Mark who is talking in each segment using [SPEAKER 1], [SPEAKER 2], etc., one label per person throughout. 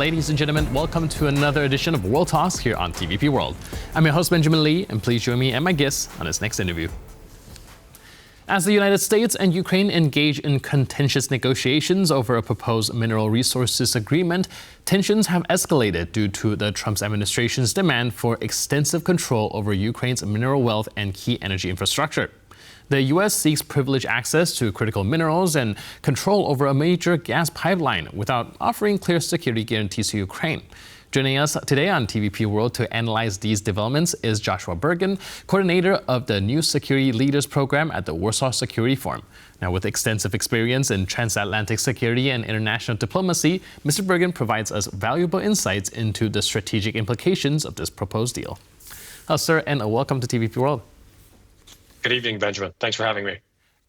[SPEAKER 1] Ladies and gentlemen, welcome to another edition of World Talks here on TVP World. I'm your host, Benjamin Lee, and please join me and my guests on this next interview. As the United States and Ukraine engage in contentious negotiations over a proposed mineral resources agreement, tensions have escalated due to the Trump administration's demand for extensive control over Ukraine's mineral wealth and key energy infrastructure. The U.S. seeks privileged access to critical minerals and control over a major gas pipeline without offering clear security guarantees to Ukraine. Joining us today on TVP World to analyze these developments is Joshua Burgin, coordinator of the New Security Leaders Program at the Warsaw Security Forum. Now, with extensive experience in transatlantic security and international diplomacy, Mr. Burgin provides us valuable insights into the strategic implications of this proposed deal. Hello, sir, and welcome to TVP World.
[SPEAKER 2] Good evening, Benjamin. Thanks for having me.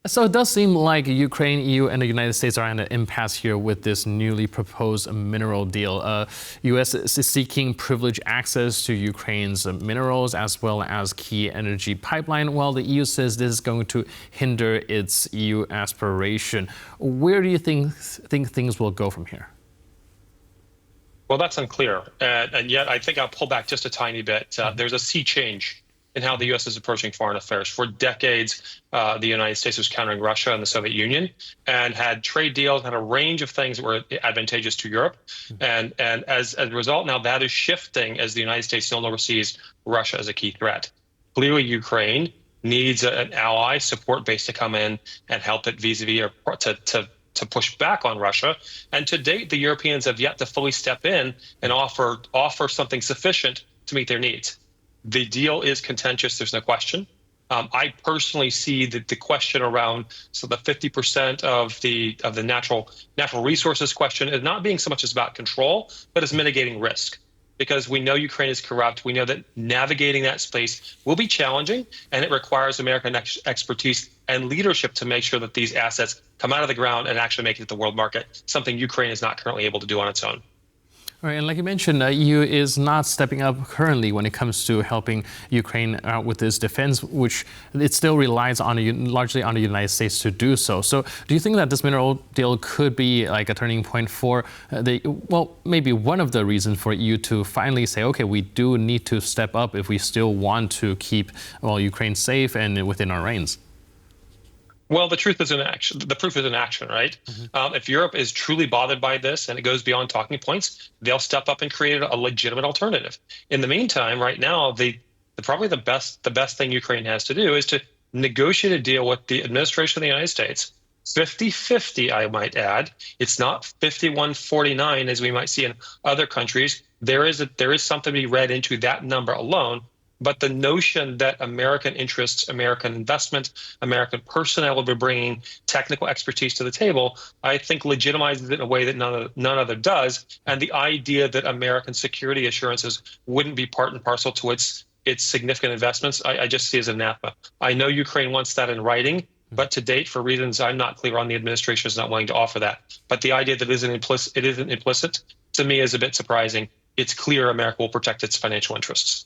[SPEAKER 1] So it does seem like Ukraine, EU, and the United States are in an impasse here with this newly proposed mineral deal. U.S. is seeking privileged access to Ukraine's minerals as well as key energy pipeline, while the EU says this is going to hinder its EU aspiration. Where do you think things will go from here?
[SPEAKER 2] Well, that's unclear. And yet I think I'll pull back just a tiny bit. There's a sea change in how the U.S. is approaching foreign affairs. For decades, the United States was countering Russia and the Soviet Union and had trade deals, had a range of things that were advantageous to Europe. And as a result, now that is shifting as the United States no longer sees Russia as a key threat. Clearly, Ukraine needs an ally support base to come in and help it vis-a-vis or to push back on Russia. And to date, the Europeans have yet to fully step in and offer something sufficient to meet their needs. The deal is contentious, there's no question. I personally see that the question around the 50% of the natural resources question is not being so much as about control, but as mitigating risk. Because we know Ukraine is corrupt, we know that navigating that space will be challenging, and it requires American expertise and leadership to make sure that these assets come out of the ground and actually make it to the world market, something Ukraine is not currently able to do on its own.
[SPEAKER 1] All right, and like you mentioned, EU is not stepping up currently when it comes to helping Ukraine out with this defense, which it still relies on largely on the United States to do so. So do you think that this mineral deal could be like a turning point for maybe one of the reasons for EU to finally say, okay, we do need to step up if we still want to keep, Ukraine safe and within our reigns?
[SPEAKER 2] Well, the truth is in action. The proof is in action, right? Mm-hmm. If Europe is truly bothered by this and it goes beyond talking points, they'll step up and create a legitimate alternative. In the meantime, right now, probably the best thing Ukraine has to do is to negotiate a deal with the administration of the United States, 50-50, I might add. It's not 51-49 as we might see in other countries. There is something to be read into that number alone. But the notion that American interests, American investment, American personnel will be bringing technical expertise to the table, I think legitimizes it in a way that none other does. And the idea that American security assurances wouldn't be part and parcel to its significant investments, I just see as anathema. I know Ukraine wants that in writing, but to date, for reasons I'm not clear on, the administration is not willing to offer that. But the idea that it isn't implicit, to me is a bit surprising. It's clear America will protect its financial interests.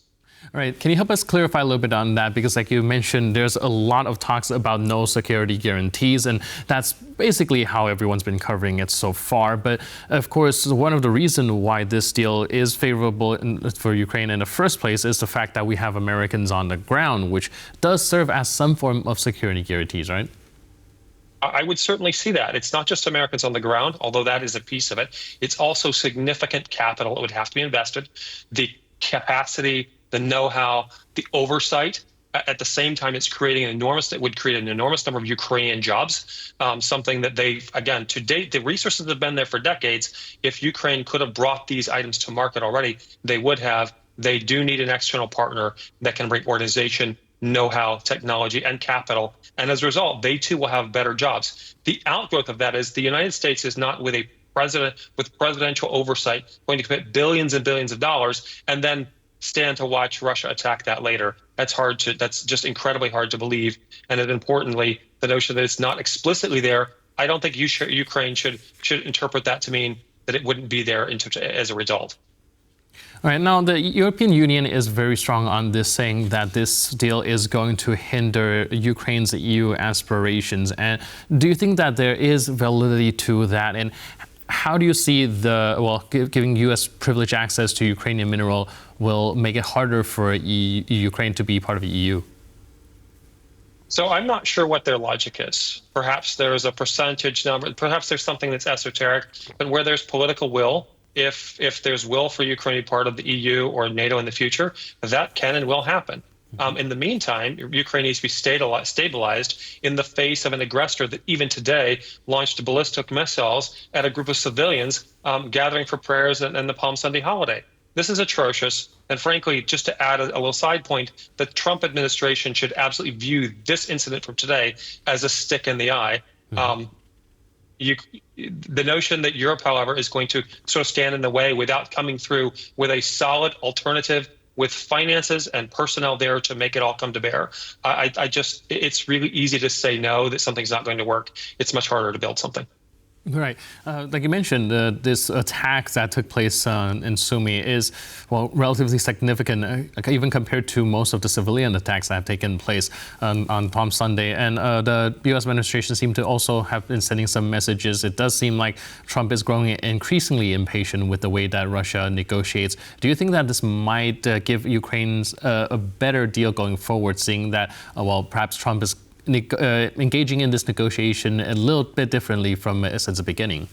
[SPEAKER 1] All right. Can you help us clarify a little bit on that? Because like you mentioned, there's a lot of talks about no security guarantees, and that's basically how everyone's been covering it so far. But of course, one of the reasons why this deal is favorable for Ukraine in the first place is the fact that we have Americans on the ground, which does serve as some form of security guarantees, right?
[SPEAKER 2] I would certainly see that. It's not just Americans on the ground, although that is a piece of it. It's also significant capital that would have to be invested, the capacity, the know-how, the oversight. At the same time, it would create an enormous number of Ukrainian jobs, something that again, to date, the resources have been there for decades. If Ukraine could have brought these items to market already, they would have. They do need an external partner that can bring organization, know-how, technology, and capital. And as a result, they too will have better jobs. The outgrowth of that is the United States is not with presidential oversight going to commit billions and billions of dollars and then stand to watch Russia attack that later. That's just incredibly hard to believe. And then importantly, the notion that it's not explicitly there, I don't think Ukraine should interpret that to mean that it wouldn't be there as a result.
[SPEAKER 1] All right. Now, the European Union is very strong on this, saying that this deal is going to hinder Ukraine's EU aspirations. And do you think that there is validity to that? And How do you see giving U.S. privileged access to Ukrainian mineral will make it harder for Ukraine to be part of the EU?
[SPEAKER 2] So I'm not sure what their logic is. Perhaps there is a percentage number, perhaps there's something that's esoteric, but where there's political will, if there's will for Ukraine to be part of the EU or NATO in the future, that can and will happen. In the meantime, Ukraine needs to be stabilized in the face of an aggressor that even today launched ballistic missiles at a group of civilians gathering for prayers and the Palm Sunday holiday. This is atrocious. And frankly, just to add a little side point, the Trump administration should absolutely view this incident from today as a stick in the eye. The notion that Europe, however, is going to sort of stand in the way without coming through with a solid alternative with finances and personnel there to make it all come to bear. It's really easy to say no, that something's not going to work. It's much harder to build something.
[SPEAKER 1] Right. Like you mentioned, this attack that took place in Sumy is, relatively significant, even compared to most of the civilian attacks that have taken place on Palm Sunday. And the U.S. administration seemed to also have been sending some messages. It does seem like Trump is growing increasingly impatient with the way that Russia negotiates. Do you think that this might give Ukrainians a better deal going forward, seeing that, perhaps Trump is engaging in this negotiation a little bit differently from since the beginning?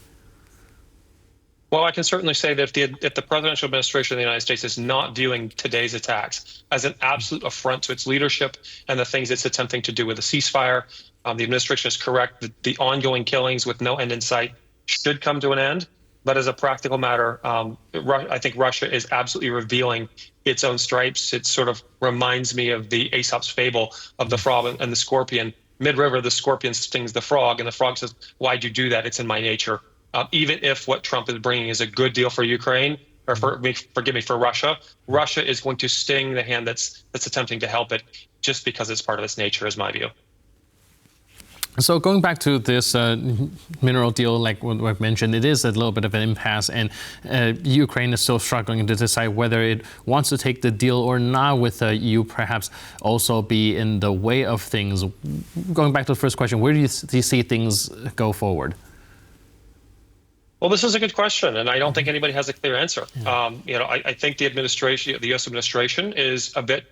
[SPEAKER 2] Well, I can certainly say that if the presidential administration of the United States is not viewing today's attacks as an absolute affront to its leadership and the things it's attempting to do with a ceasefire, the administration is correct that the ongoing killings with no end in sight should come to an end. But as a practical matter, I think Russia is absolutely revealing its own stripes. It sort of reminds me of the Aesop's fable of the frog and the scorpion. Mid-river, the scorpion stings the frog, and the frog says, "Why'd you do that? It's in my nature." Even if what Trump is bringing is a good deal for Ukraine, or for Russia, Russia is going to sting the hand that's attempting to help it, just because it's part of its nature, is my view.
[SPEAKER 1] So going back to this mineral deal, like what I've mentioned, it is a little bit of an impasse, and Ukraine is still struggling to decide whether it wants to take the deal or not, with the EU perhaps also be in the way of things. Going back to the first question, where do you see things go forward?
[SPEAKER 2] Well, this is a good question, and I don't think anybody has a clear answer. Yeah. I think the U.S. administration is a bit,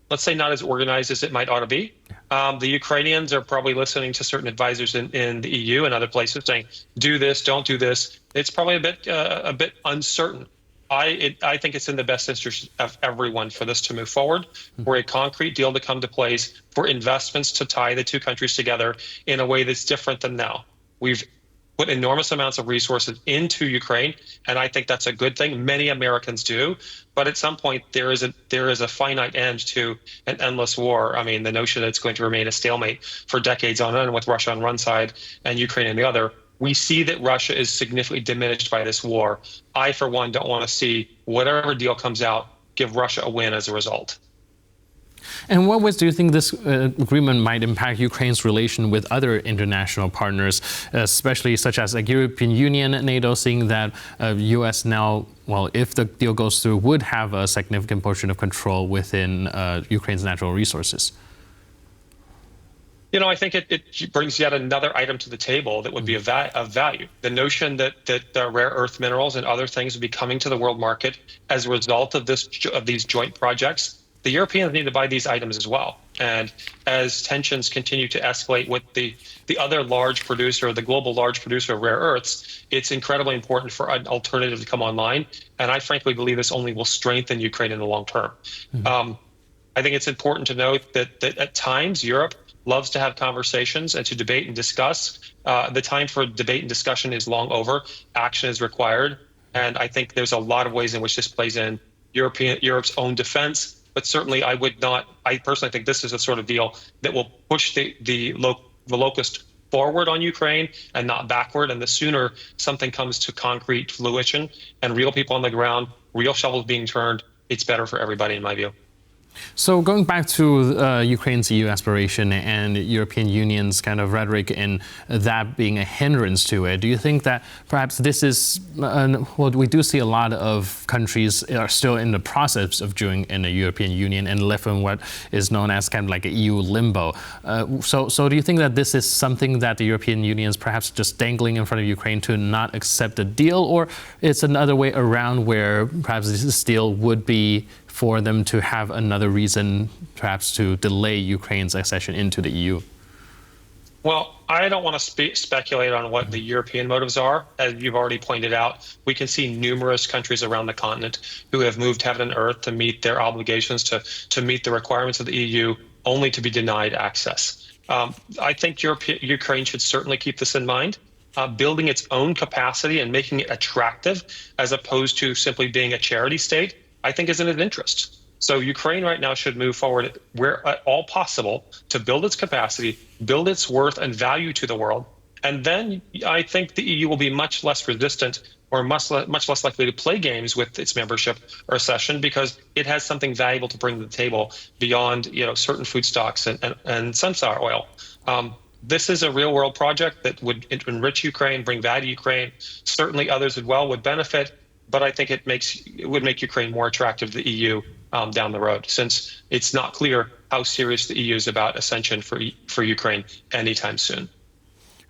[SPEAKER 2] let's say, not as organized as it might ought to be. The Ukrainians are probably listening to certain advisors in the EU and other places saying, "Do this, don't do this." It's probably a bit uncertain. I think it's in the best interest of everyone for this to move forward, for a concrete deal to come to place, for investments to tie the two countries together in a way that's different than now. We've put enormous amounts of resources into Ukraine, and I think that's a good thing. Many Americans do, but at some point there is a finite end to an endless war. I mean, the notion that it's going to remain a stalemate for decades on end with Russia on one side and Ukraine on the other. We see that Russia is significantly diminished by this war. I, for one, don't want to see whatever deal comes out give Russia a win as a result.
[SPEAKER 1] And in what ways do you think this agreement might impact Ukraine's relation with other international partners, especially such as the European Union, NATO, seeing that U.S. now, if the deal goes through, would have a significant portion of control within Ukraine's natural resources?
[SPEAKER 2] I think it brings yet another item to the table that would be of value. The notion that rare earth minerals and other things would be coming to the world market as a result of these joint projects. The Europeans need to buy these items as well. And as tensions continue to escalate with the other large producer, the global large producer of rare earths, it's incredibly important for an alternative to come online. And I frankly believe this only will strengthen Ukraine in the long term. I think it's important to note that at times Europe loves to have conversations and to debate and discuss. The time for debate and discussion is long over. Action is required. And I think there's a lot of ways in which this plays in Europe's own defense. But certainly I personally think this is a sort of deal that will push the locust forward on Ukraine and not backward. And the sooner something comes to concrete fruition and real people on the ground, real shovels being turned, it's better for everybody, in my view.
[SPEAKER 1] So going back to Ukraine's EU aspiration and European Union's kind of rhetoric in that being a hindrance to it, do you think that perhaps this is, well, we do see a lot of countries are still in the process of joining in the European Union and left in what is known as kind of like a EU limbo. So do you think that this is something that the European Union is perhaps just dangling in front of Ukraine to not accept the deal, or it's another way around where perhaps this deal would be for them to have another reason, perhaps, to delay Ukraine's accession into the EU?
[SPEAKER 2] Well, I don't want to speculate on what the European motives are. As you've already pointed out, we can see numerous countries around the continent who have moved heaven and earth to meet their obligations, to meet the requirements of the EU, only to be denied access. I think Ukraine should certainly keep this in mind. Building its own capacity and making it attractive, as opposed to simply being a charity state, I think is in its interest. So Ukraine right now should move forward where at all possible to build its capacity, build its worth and value to the world. And then I think the EU will be much less resistant or much less likely to play games with its membership or accession, because it has something valuable to bring to the table beyond, certain food stocks and sunflower oil. This is a real world project that would enrich Ukraine, bring value to Ukraine. Certainly others would benefit. But I think it would make Ukraine more attractive to the EU down the road, since it's not clear how serious the EU is about accession for Ukraine anytime soon.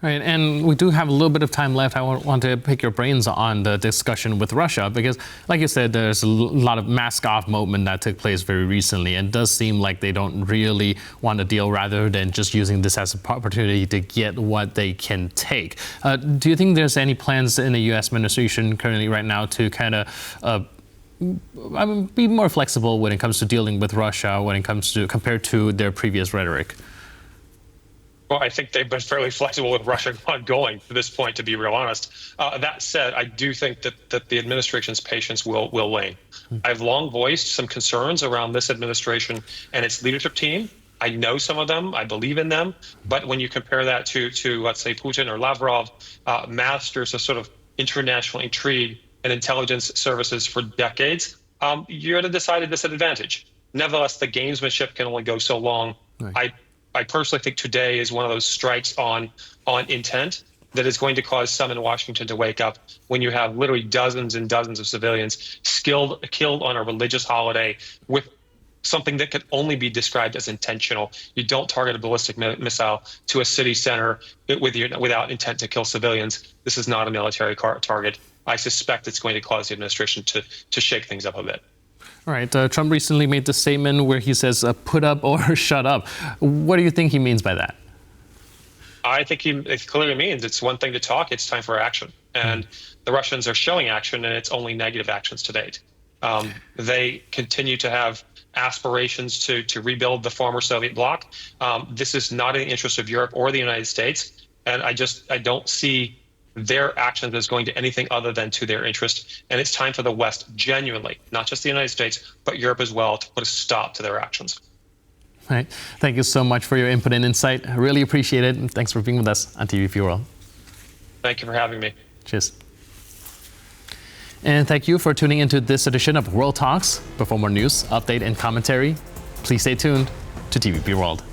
[SPEAKER 1] Right, and we do have a little bit of time left. I want to pick your brains on the discussion with Russia, because, like you said, there's a lot of mask-off movement that took place very recently, and it does seem like they don't really want a deal, rather than just using this as an opportunity to get what they can take. Do you think there's any plans in the U.S. administration currently right now to kind of be more flexible when it comes to dealing with Russia, compared to their previous rhetoric?
[SPEAKER 2] Well, I think they've been fairly flexible with Russia ongoing to this point, to be real honest. That said, I do think that the administration's patience will wane. I've long voiced some concerns around this administration and its leadership team. I know some of them, I believe in them, but when you compare that to let's say, Putin or Lavrov, masters of sort of international intrigue and intelligence services for decades, you're at a decided disadvantage. Nevertheless, the gamesmanship can only go so long. Right. I personally think today is one of those strikes on intent that is going to cause some in Washington to wake up, when you have literally dozens and dozens of civilians killed on a religious holiday with something that could only be described as intentional. You don't target a ballistic missile to a city center without intent to kill civilians. This is not a military target. I suspect it's going to cause the administration to shake things up a bit.
[SPEAKER 1] All right. Trump recently made the statement where he says, put up or shut up. What do you think he means by that?
[SPEAKER 2] I think it clearly means it's one thing to talk, it's time for action. And the Russians are showing action, and it's only negative actions to date. They continue to have aspirations to rebuild the former Soviet bloc. This is not in the interest of Europe or the United States. And I don't see their actions as going to anything other than to their interest. And it's time for the West, genuinely, not just the United States, but Europe as well, to put a stop to their actions.
[SPEAKER 1] All right. Thank you so much for your input and insight. I really appreciate it. And thanks for being with us on TVP World.
[SPEAKER 2] Thank you for having me.
[SPEAKER 1] Cheers. And thank you for tuning into this edition of World Talks. But for more news, update, and commentary, please stay tuned to TVP World.